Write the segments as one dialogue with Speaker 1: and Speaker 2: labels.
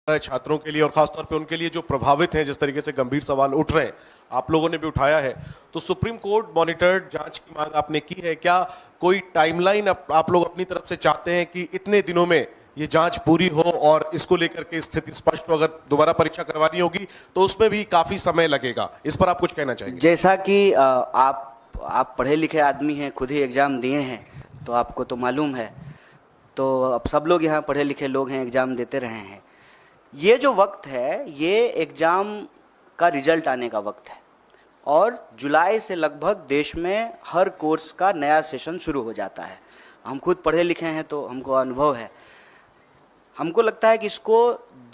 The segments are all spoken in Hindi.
Speaker 1: छात्रों के लिए और खासतौर पे उनके लिए जो प्रभावित हैं, जिस तरीके से गंभीर सवाल उठ रहे हैं, आप लोगों ने भी उठाया है। तो सुप्रीम कोर्ट मॉनिटर्ड जांच की मांग आपने की है। क्या कोई टाइमलाइन आप लोग अपनी तरफ से चाहते हैं कि इतने दिनों में ये जांच पूरी हो और इसको लेकर के स्थिति स्पष्ट हो? अगर दोबारा परीक्षा करवानी होगी तो उसमें भी काफी समय लगेगा। इस पर आप कुछ कहना चाहेंगे?
Speaker 2: जैसा कि आप पढ़े लिखे आदमी हैं, खुद ही एग्ज़ाम दिए हैं, तो आपको तो मालूम है। तो अब सब लोग यहाँ पढ़े लिखे लोग हैं, एग्ज़ाम देते रहे हैं। ये जो वक्त है, ये एग्ज़ाम का रिजल्ट आने का वक्त है और जुलाई से लगभग देश में हर कोर्स का नया सेशन शुरू हो जाता है। हम खुद पढ़े लिखे हैं तो हमको अनुभव है। हमको लगता है कि इसको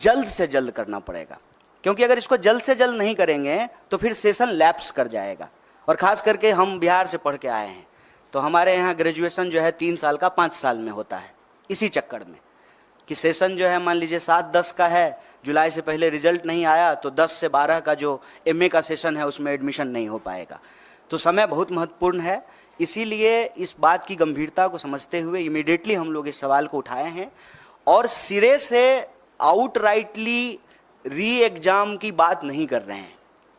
Speaker 2: जल्द से जल्द करना पड़ेगा, क्योंकि अगर इसको जल्द से जल्द नहीं करेंगे तो फिर सेशन लैप्स कर जाएगा। और ख़ास करके हम बिहार से पढ़ के आए हैं, तो हमारे यहाँ ग्रेजुएशन जो है 3 साल का 5 साल में होता है। इसी चक्कर में कि सेशन जो है मान लीजिए 7-10 का है, जुलाई से पहले रिजल्ट नहीं आया तो 10 से 12 का जो एमए का सेशन है उसमें एडमिशन नहीं हो पाएगा। तो समय बहुत महत्वपूर्ण है। इसीलिए इस बात की गंभीरता को समझते हुए इमीडिएटली हम लोग इस सवाल को उठाए हैं और सिरे से आउटराइटली री एग्ज़ाम की बात नहीं कर रहे हैं।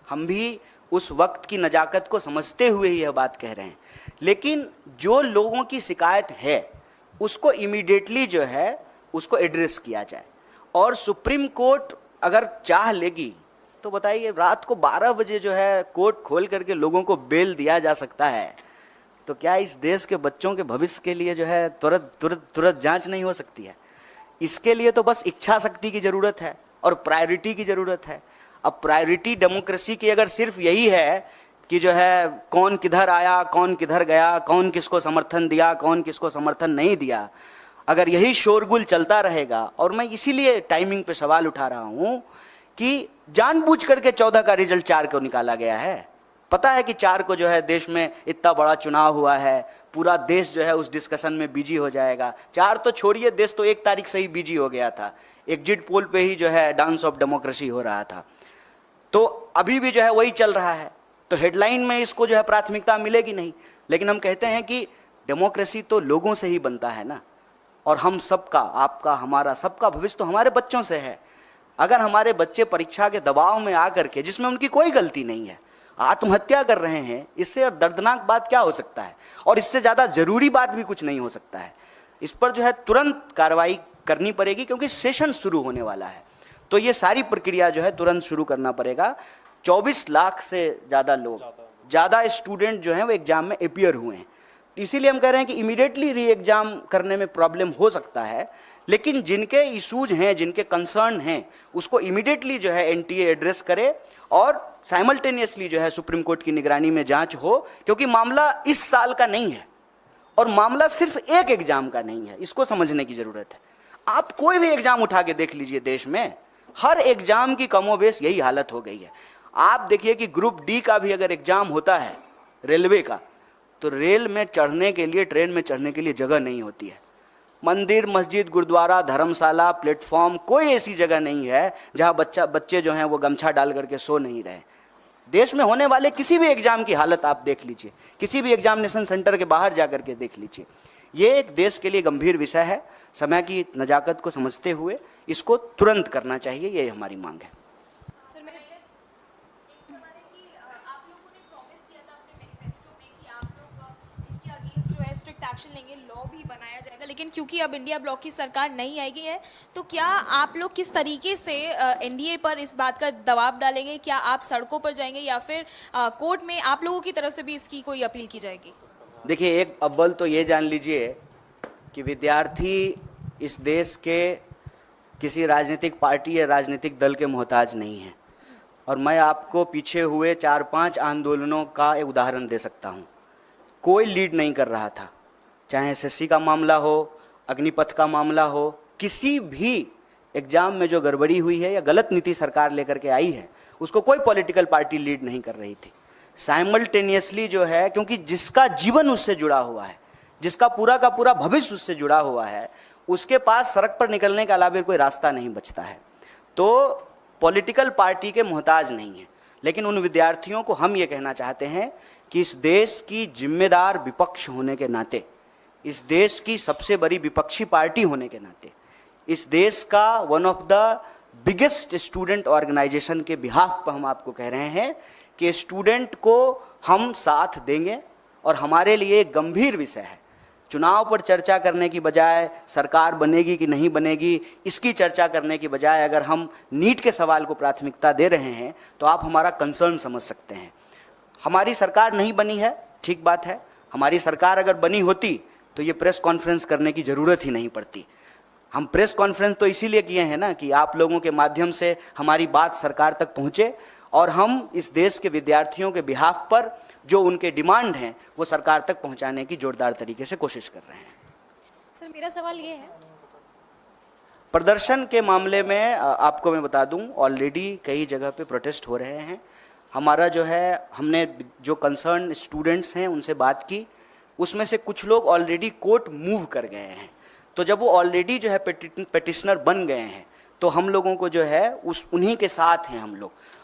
Speaker 2: हम भी उस वक्त की नज़ाकत को समझते हुए ही यह बात कह रहे हैं, लेकिन जो लोगों की शिकायत है उसको इमीडिएटली जो है उसको एड्रेस किया जाए। और सुप्रीम कोर्ट अगर चाह लेगी तो बताइए, रात को 12 बजे जो है कोर्ट खोल करके लोगों को बेल दिया जा सकता है, तो क्या इस देश के बच्चों के भविष्य के लिए जो है तुरंत जांच नहीं हो सकती है? इसके लिए तो बस इच्छा शक्ति की ज़रूरत है और प्रायोरिटी की ज़रूरत है। अब प्रायोरिटी डेमोक्रेसी की अगर सिर्फ यही है कि जो है कौन किधर आया, कौन किधर गया, कौन किसको समर्थन दिया, कौन किसको समर्थन नहीं दिया, अगर यही शोरगुल चलता रहेगा, और मैं इसीलिए टाइमिंग पे सवाल उठा रहा हूँ कि जानबूझ करके 14 का रिजल्ट 4 को निकाला गया है। पता है कि 4 को जो है देश में इतना बड़ा चुनाव हुआ है, पूरा देश जो है उस डिस्कशन में बिजी हो जाएगा। 4 तो छोड़िए, देश तो 1 तारीख से ही बिजी हो गया था। एग्जिट पोल पे ही जो है डांस ऑफ डेमोक्रेसी हो रहा था। तो अभी भी जो है वही चल रहा है, तो हेडलाइन में इसको जो है प्राथमिकता मिलेगी नहीं। लेकिन हम कहते हैं कि डेमोक्रेसी तो लोगों से ही बनता है ना, और हम सबका, आपका, हमारा, सबका भविष्य तो हमारे बच्चों से है। अगर हमारे बच्चे परीक्षा के दबाव में आकर के, जिसमें उनकी कोई गलती नहीं है, आत्महत्या कर रहे हैं, इससे दर्दनाक बात क्या हो सकता है? और इससे ज़्यादा ज़रूरी बात भी कुछ नहीं हो सकता है। इस पर जो है तुरंत कार्रवाई करनी पड़ेगी, क्योंकि सेशन शुरू होने वाला है। तो ये सारी प्रक्रिया जो है तुरंत शुरू करना पड़ेगा। 24 लाख से ज़्यादा स्टूडेंट जो हैं वो एग्ज़ाम में अपीयर हुए हैं। इसीलिए हम कह रहे हैं कि इमीडिएटली री एग्ज़ाम करने में प्रॉब्लम हो सकता है, लेकिन जिनके इशूज हैं, जिनके कंसर्न हैं, उसको इमीडिएटली जो है एनटीए एड्रेस करे और साइमल्टेनियसली जो है सुप्रीम कोर्ट की निगरानी में जांच हो। क्योंकि मामला इस साल का नहीं है और मामला सिर्फ एक एग्ज़ाम का नहीं है, इसको समझने की ज़रूरत है। आप कोई भी एग्ज़ाम उठा के देख लीजिए, देश में हर एग्ज़ाम की कमोबेश यही हालत हो गई है। आप देखिए कि ग्रुप डी का भी अगर एग्ज़ाम होता है रेलवे का, तो रेल में चढ़ने के लिए, ट्रेन में चढ़ने के लिए जगह नहीं होती है। मंदिर, मस्जिद, गुरुद्वारा, धर्मशाला, प्लेटफॉर्म, कोई ऐसी जगह नहीं है जहां बच्चे जो हैं वो गमछा डाल करके सो नहीं रहे। देश में होने वाले किसी भी एग्ज़ाम की हालत आप देख लीजिए, किसी भी एग्जामिनेशन सेंटर के बाहर जा करके देख लीजिए। ये एक देश के लिए गंभीर विषय है। समय की नज़ाकत को समझते हुए इसको तुरंत करना चाहिए, ये हमारी मांग है।
Speaker 3: एक्शन लेंगे, लॉ भी बनाया जाएगा, लेकिन क्योंकि अब इंडिया ब्लॉक की सरकार नहीं आएगी है, तो क्या आप लोग किस तरीके से एनडीए पर इस बात का दबाव डालेंगे? क्या आप सड़कों पर जाएंगे या फिर कोर्ट में आप लोगों की तरफ से भी इसकी कोई अपील की जाएगी?
Speaker 2: देखिए, एक अव्वल तो ये जान लीजिए कि विद्यार्थी इस देश के किसी राजनीतिक पार्टी या राजनीतिक दल के मोहताज नहीं है। और मैं आपको पीछे हुए 4-5 आंदोलनों का एक उदाहरण दे सकता हूँ। कोई लीड नहीं कर रहा था, चाहे एसएससी का मामला हो, अग्निपथ का मामला हो, किसी भी एग्ज़ाम में जो गड़बड़ी हुई है या गलत नीति सरकार लेकर के आई है, उसको कोई पॉलिटिकल पार्टी लीड नहीं कर रही थी। साइमल्टेनियसली जो है, क्योंकि जिसका जीवन उससे जुड़ा हुआ है, जिसका पूरा का पूरा भविष्य उससे जुड़ा हुआ है, उसके पास सड़क पर निकलने के अलावा कोई रास्ता नहीं बचता है। तो पॉलिटिकल पार्टी के मोहताज नहीं है। लेकिन उन विद्यार्थियों को हम ये कहना चाहते हैं कि इस देश की जिम्मेदार विपक्ष होने के नाते, इस देश की सबसे बड़ी विपक्षी पार्टी होने के नाते, इस देश का one of the biggest student organisation के बिहाफ पर हम आपको कह रहे हैं कि स्टूडेंट को हम साथ देंगे और हमारे लिए गंभीर विषय है। चुनाव पर चर्चा करने की बजाय, सरकार बनेगी कि नहीं बनेगी इसकी चर्चा करने की बजाय, अगर हम नीट के सवाल को प्राथमिकता दे रहे हैं तो आप हमारा कंसर्न समझ सकते हैं। हमारी सरकार नहीं बनी है, ठीक बात है। हमारी सरकार अगर बनी होती तो ये प्रेस कॉन्फ्रेंस करने की ज़रूरत ही नहीं पड़ती। हम प्रेस कॉन्फ्रेंस तो इसीलिए किए हैं ना कि आप लोगों के माध्यम से हमारी बात सरकार तक पहुँचे और हम इस देश के विद्यार्थियों के बिहाफ पर जो उनके डिमांड हैं वो सरकार तक पहुंचाने की जोरदार तरीके से कोशिश कर रहे हैं।
Speaker 4: सर मेरा सवाल ये है,
Speaker 2: प्रदर्शन के मामले में आपको मैं बता दूं, ऑलरेडी कई जगह पे प्रोटेस्ट हो रहे हैं। हमारा जो है, हमने जो कंसर्न स्टूडेंट्स हैं उनसे बात की, उसमें से कुछ लोग ऑलरेडी कोर्ट मूव कर गए हैं। तो जब वो ऑलरेडी जो है पेटिशनर बन गए हैं तो हम लोगों को जो है उन्हीं के साथ हैं।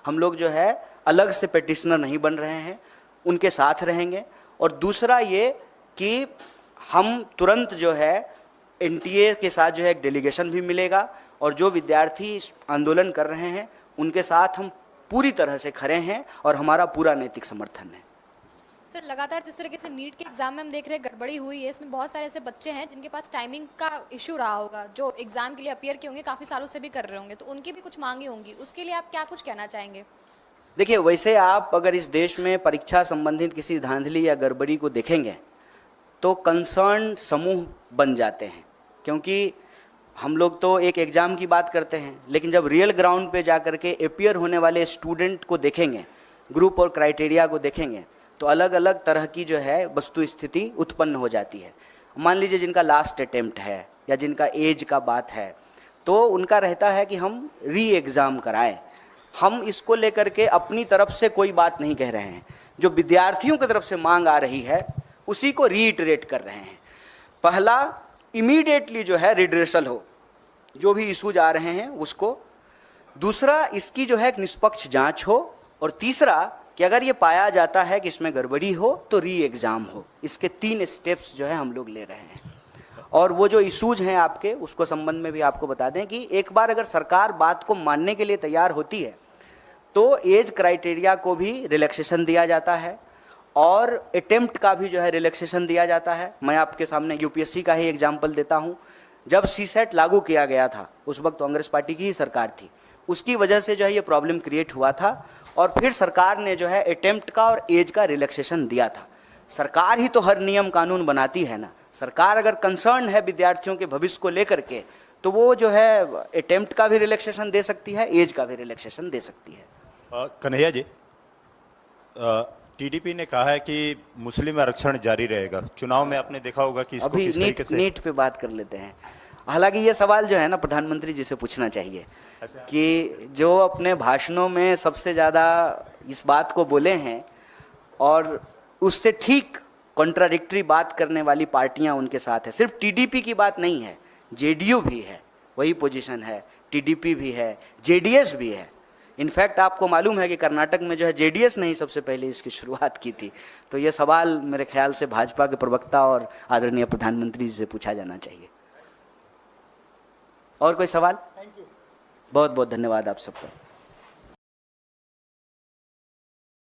Speaker 2: हम लोग जो है अलग से पेटिशनर नहीं बन रहे हैं, उनके साथ रहेंगे। और दूसरा ये कि हम तुरंत जो है एनटीए के साथ जो है एक डेलीगेशन भी मिलेगा और जो विद्यार्थी आंदोलन कर रहे हैं उनके साथ हम पूरी तरह से खड़े हैं और हमारा पूरा नैतिक समर्थन है।
Speaker 4: सर लगातार जिस तरीके से नीट के एग्जाम में हम देख रहे हैं गड़बड़ी हुई है, इसमें बहुत सारे ऐसे बच्चे हैं जिनके पास टाइमिंग का इशू रहा होगा, जो एग्जाम के लिए अपीयर किए होंगे, काफ़ी सालों से भी कर रहे होंगे, तो उनकी भी कुछ मांगे होंगी, उसके लिए आप क्या कुछ कहना चाहेंगे?
Speaker 2: देखिए, वैसे आप अगर इस देश में परीक्षा संबंधित किसी धांधली या गड़बड़ी को देखेंगे तो कंसर्न समूह बन जाते हैं, क्योंकि हम लोग तो एक एग्ज़ाम की बात करते हैं, लेकिन जब रियल ग्राउंड पे जा कर के अपियर होने वाले स्टूडेंट को देखेंगे, ग्रुप और क्राइटेरिया को देखेंगे, तो अलग अलग तरह की जो है वस्तु स्थिति उत्पन्न हो जाती है। मान लीजिए जिनका लास्ट अटेम्प्ट है या जिनका एज का बात है, तो उनका रहता है कि हम री एग्ज़ाम कराएं। हम इसको लेकर के अपनी तरफ से कोई बात नहीं कह रहे हैं, जो विद्यार्थियों की तरफ से मांग आ रही है उसी को रीइटरेट कर रहे हैं। पहला, इमीडिएटली जो है रिड्रेसल हो, जो भी इशूज आ रहे हैं उसको। दूसरा, इसकी जो है एक निष्पक्ष जांच हो। और तीसरा कि अगर ये पाया जाता है कि इसमें गड़बड़ी हो तो री एग्ज़ाम हो। इसके 3 स्टेप्स जो है हम लोग ले रहे हैं। और वो जो इशूज हैं आपके, उसको संबंध में भी आपको बता दें कि एक बार अगर सरकार बात को मानने के लिए तैयार होती है तो एज क्राइटेरिया को भी रिलैक्सेशन दिया जाता है और अटेम्प्ट का भी जो है रिलैक्सेशन दिया जाता है। मैं आपके सामने यूपीएससी का ही एग्जाम्पल देता हूँ। जब सीसेट लागू किया गया था उस वक्त कांग्रेस पार्टी की ही सरकार थी, उसकी वजह से जो है ये प्रॉब्लम क्रिएट हुआ था और फिर सरकार ने जो है अटेम्प्ट का और एज का रिलैक्सेशन दिया था। सरकार ही तो हर नियम कानून बनाती है ना। सरकार अगर कंसर्न है विद्यार्थियों के भविष्य को लेकर के तो वो जो है अटेम्प्ट का भी रिलैक्सेशन दे सकती है, एज का भी रिलैक्सेशन दे सकती है।
Speaker 5: कन्हैया जी, टीडीपी ने कहा है कि मुस्लिम आरक्षण जारी रहेगा। चुनाव में आपने देखा होगा कि इसको किस तरीके से
Speaker 2: नीट पे बात कर लेते हैं। हालांकि ये सवाल जो है ना प्रधानमंत्री जी से पूछना चाहिए कि जो अपने भाषणों में सबसे ज़्यादा इस बात को बोले हैं और उससे ठीक कॉन्ट्राडिक्टरी बात करने वाली पार्टियां उनके साथ है। सिर्फ टीडीपी की बात नहीं है, जेडीयू भी है, वही पोजीशन है, टीडीपी भी है, जेडीएस भी है। इनफैक्ट आपको मालूम है कि कर्नाटक में जो है जेडीएस ने ही सबसे पहले इसकी शुरुआत की थी। तो ये सवाल मेरे ख्याल से भाजपा के प्रवक्ता और आदरणीय प्रधानमंत्री जी से पूछा जाना चाहिए। और कोई सवाल? थैंक यू, बहुत बहुत धन्यवाद आप सबका।